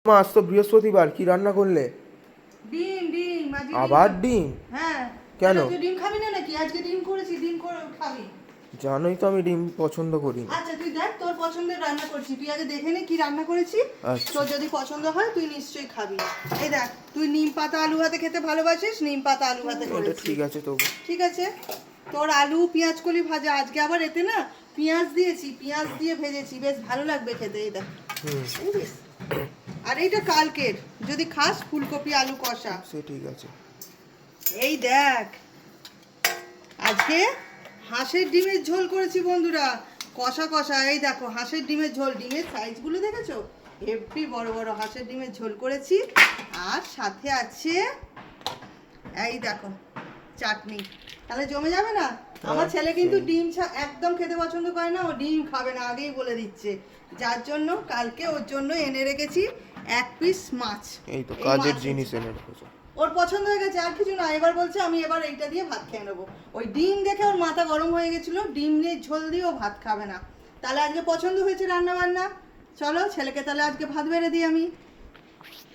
মা আজ তো বৃহস্পতিবার, কি রান্না করলে? ডিম ডিম আজকে আবার ডিম? হ্যাঁ। কেন? তুই ডিম খাবি না নাকি? আজকে ডিম করেছি, ডিম করে খাবি। জানোই তো আমি ডিম পছন্দ করি না। আচ্ছা তুই দেখ তোর পছন্দের রান্না করছি, তুই আগে দেখে নে কি রান্না করেছি। আচ্ছা। তোর যদি পছন্দ হয় তুই নিশ্চয়ই খাবি। এই দেখ, তুই নিম পাতা আলু ভাতে খেতে ভালোবাসিস, নিম পাতা আলু ভাতে এটা করেছি। ঠিক আছে তবু। ঠিক আছে, তোর আলু পেঁয়াজ কলি ভাজা, আজকে আবার এতে না পেঁয়াজ দিয়েছি, পেঁয়াজ দিয়ে ভেজেছি, বেশ ভালো লাগবে খেতে। এই দেখ, বুঝিস? আর এইটা কালকের, যদি খাস ফুলকপি আলু কষা। সে ঠিক আছে। এই দেখ, আজকে হাঁসের ডিমের ঝোল করেছি বন্ধুরা, কষা কষা। এই দেখো হাঁসের ডিমের ঝোল, ডিমের সাইজগুলো দেখেছো? হেভি বড় বড় হাঁসের ডিমের ঝোল করেছি। আর সাথে আছে এই দেখো চাটনি, তাহলে জমে যাবে না? আমার ছেলে কিন্তু ডিম একদম খেতে পছন্দ করে না, ও ডিম খাবে না আগেই বলে দিচ্ছে। যার জন্য কালকে ওর জন্য এনে রেখেছি 1 পিস মাছ। এই তো কাজের জিনিস এনে রেখেছো। ওর পছন্দ হয়ে গেছে, আর কিছু না। এবার বলছে আমি এবার এইটা দিয়ে ভাত খেয়ে নেবো। ওই ডিম দেখে ওর মাথা গরম হয়ে গেছিলো, ডিম দিয়ে ঝোল দিয়ে ও ভাত খাবে না। তাহলে আজকে পছন্দ হয়েছে রান্না বান্না। চলো ছেলেকে তাহলে আজকে ভাত বেড়ে দিই আমি।